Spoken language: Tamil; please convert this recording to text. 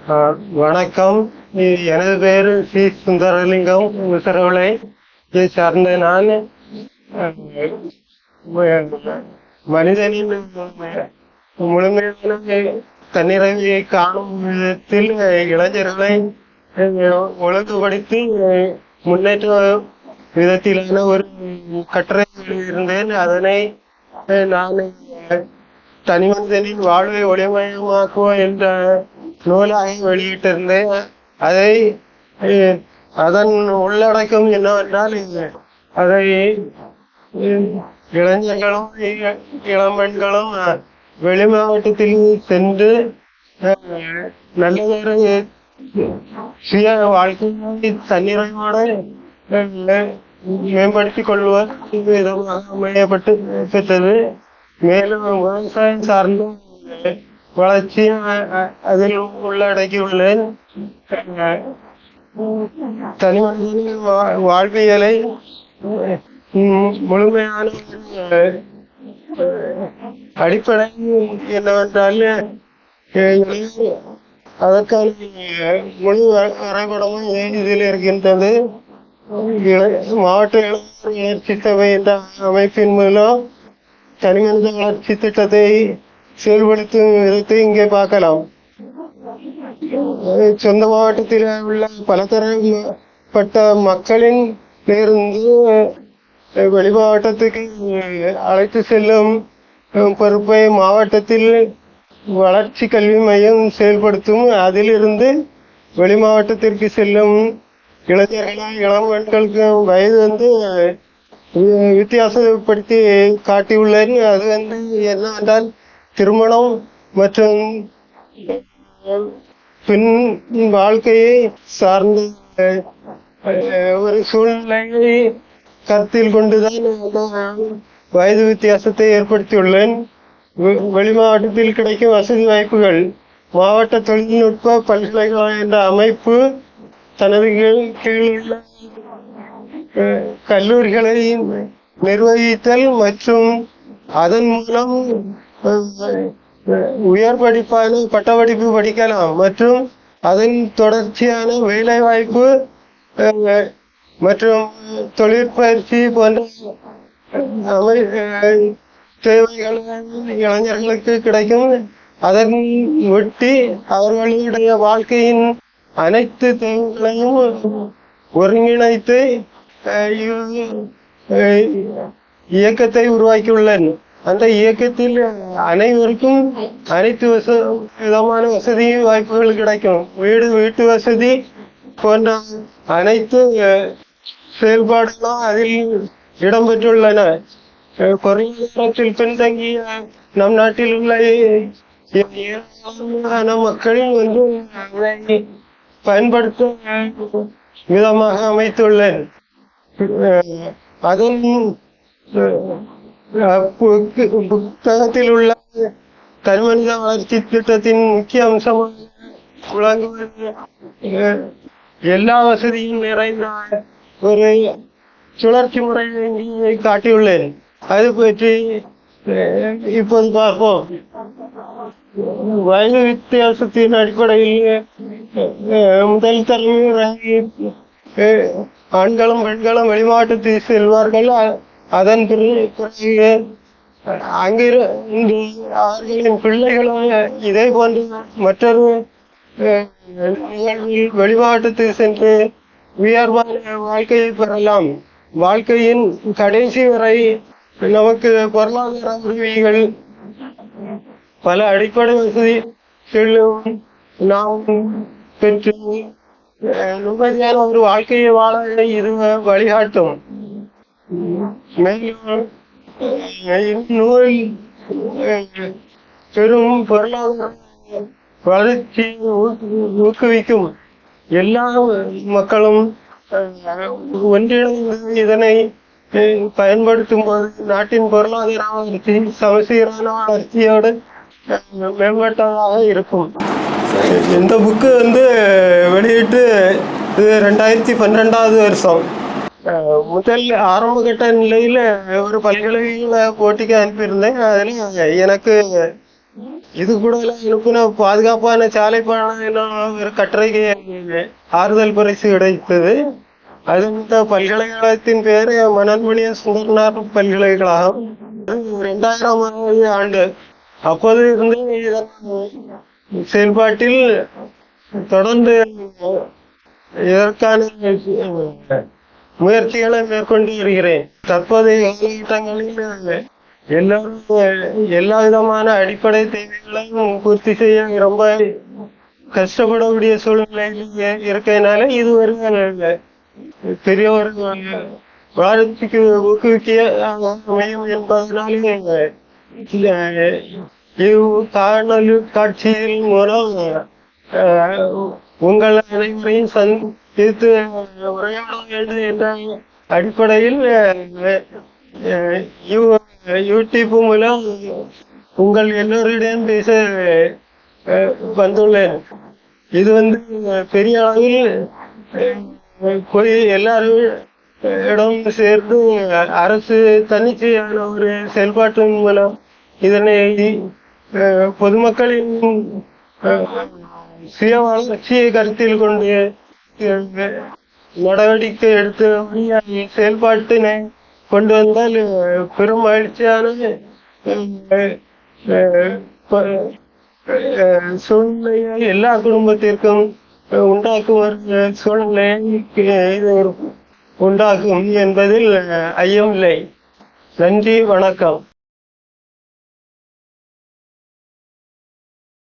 வணக்கம். எனது பேரு சி சுந்தரலிங்கம் உசரவளை சார்ந்த நான் மனிதனின் முழுமையான தன்னிறைவை காணும் விதத்தில் இளைஞர்களை ஒழுங்குபடுத்தி முன்னேற்ற விதத்திலான ஒரு கட்டுரை இருந்தேன். அதனை நான் தனிமனிதனின் வாழ்வை ஒளிமயமாக்குவோம் என்ற நூலாக வெளியிட்டிருந்தேன். அதை அதன் உள்ளடக்கம் என்னவென்றால், அதை இளைஞர்களும் இளம்பெண்களும் வெளி மாவட்டத்தில் சென்று நல்லதொரு சுய வாழ்க்கையை தன்னிறைவோடு மேம்படுத்திக் கொள்வது விதமாக அமையப்பட்டு பெற்றது. மேலும் விவசாயம் சார்ந்த வளர்ச்சியும் அதில் உள்ளடக்கியுள்ளேன். தனிமனிதனின் வாழ்வியலை முழுமையான அடிப்படை என்னவென்றால், அதற்கான முழு வரைபடமும் இதில் இருக்கின்றது. மாவட்ட இளைஞர் வளர்ச்சி சபை என்ற அமைப்பின் மூலம் தனிமனித வளர்ச்சி திட்டத்தை செயல்படுத்தும் விதத்தை இங்கே பார்க்கலாம். சொந்த மாவட்டத்தில் உள்ள பலதரப்பட்ட மக்களின் இருந்து வெளி மாவட்டத்துக்கு அழைத்து செல்லும் பொறுப்பை மாவட்டத்தில் வளர்ச்சி கல்வி மையம் செயல்படுத்தும். அதிலிருந்து வெளி மாவட்டத்திற்கு செல்லும் இளைஞர்களும் இளம் பெண்களுக்கு வயது வித்தியாசப்படுத்தி காட்டியுள்ளேன். அது என்னவென்றால், திருமணம் மற்றும் பின் வாழ்க்கையை சார்ந்த ஒரு சூழ்நிலையை கருத்தில் கொண்டுதான் வயது வித்தியாசத்தை ஏற்படுத்தியுள்ளேன். வெளி மாவட்டத்தில் கிடைக்கும் வசதி வாய்ப்புகள். மாவட்ட தொழில்நுட்ப பல்கலைக்கழகம் என்ற அமைப்பு தனது கீழுள்ள கல்லூரிகளை நிர்வகித்தல் மற்றும் அதன் மூலம் உயர் படிப்பான பட்டப்படிப்பு படிக்கலாம் மற்றும் அதன் தொடர்ச்சியான வேலை வாய்ப்பு மற்றும் தொழிற்பயிற்சி போன்ற தேவைகள் இளைஞர்களுக்கு கிடைக்கும். அதன் ஒட்டி அவர்களுடைய வாழ்க்கையின் அனைத்து தேவைகளையும் ஒருங்கிணைத்து இயக்கத்தை உருவாக்கியுள்ளேன். அந்த இயக்கத்தில் அனைவருக்கும் அனைத்து விதமான வசதி வாய்ப்புகள் கிடைக்கும். வீட்டு வசதி போன்ற அனைத்து செயல்பாடுகளும் அதில் இடம்பெற்றுள்ளன. பொருளாதாரத்தில் பின்தங்கிய நம் நாட்டில் உள்ள ஏராளமான மக்கள் அதை பயன்படுத்த விதமாக அமைத்துள்ளேன். அதன் புத்தகத்தில் உள்ள தனிமனித வளர்ச்சி திட்டத்தின் முக்கிய அம்சமாக விளங்குவது எல்லா வசதியும் நிறைந்த ஒரு சுழற்சி முறையை காட்டியுள்ளேன். அது பற்றி இப்போது பார்ப்போம். வயது வித்தியாசத்தின் அடிப்படையில் முதல் தலைமுறை ஆண்களும் பெண்களும் வெளிமாவட்டத்தில் செல்வார்கள். அதன் பிறகு அங்கிருந்து அவர்களின் பிள்ளைகளும் இதே போன்ற மற்றொரு நிகழ்வில் வெளிமாவட்டத்தில் சென்று உயர்வான வாழ்க்கையை பெறலாம். வாழ்க்கையின் கடைசி வரை நமக்கு பொருளாதார உரிமைகள் பல அடிப்படை வசதி நாம் பெற்று நிம்மதியான ஒரு வாழ்க்கையை வாழ இது வழிகாட்டும். மேலும் இந்நூல் பெரும் பொருளாதார வளர்ச்சியை ஊக்குவிக்கும். எல்லா மக்களும் ஒன்றிணைந்து இதனை பயன்படுத்தும் போது நாட்டின் பொருளாதார வளர்ச்சி சமசீரான வளர்ச்சியோடு மேம்பட்டதாக இருக்கும். இந்த புக்கு வெளியிட்டு இது 2012வது வருஷம். முதல் ஆரம்ப கட்ட நிலையில் ஒரு பல்கலைக்கழக போட்டிக்கு அனுப்பியிருந்தேன். அதில் எனக்கு இது கூட அனுப்பின பாதுகாப்பான சாலை பயணம் ஒரு கட்டுரைக்கு ஆறுதல் பரிசு கிடைத்தது. அது இந்த பல்கலைக்கழகத்தின் பேரு மனோன்மணிய சுந்தரனார் பல்கலைக்கழகம். 2000 ஆண்டு அப்போது இருந்து இதன் செயல்பாட்டில் தொடர்ந்து இதற்கான முயற்சிகளை மேற்கொண்டு வருகிறேன். தற்போதைய காலகட்டங்களில் எல்லோரும் எல்லா விதமான அடிப்படை தேவைகளையும் பூர்த்தி செய்ய ரொம்ப கஷ்டப்படக்கூடிய சூழ்நிலையில் இருக்கிறதுனால இது ஒரு பெரிய ஒரு வளர்ச்சிக்கு ஊக்குவிக்க அமையும் என்பதனால காணொலி காட்சியின் மூலம் உங்கள் அனைவரையும் சந்தித்து உரையாட வேண்டும் என்ற அடிப்படையில் யூடியூப் மூலம் உங்கள் எல்லோரிடம் பேச வந்துள்ளேன். இது பெரிய அளவில் போய் எல்லாரும் இடம் சேர்ந்து அரசு தன்னிச்சையான ஒரு செயல்பாட்டின் மூலம் இதனை பொதுமக்களின் சுய வளர்ச்சியை கருத்தில் கொண்டு நடவடிக்கை எடுத்து செயல்பாட்டினை கொண்டு வந்தால் பெரும் மகிழ்ச்சியான சூழ்நிலையை எல்லா குடும்பத்திற்கும் உண்டாக்கும் ஒரு சூழ்நிலையை உண்டாகும் என்பதில் ஐயமில்லை. நன்றி, வணக்கம்.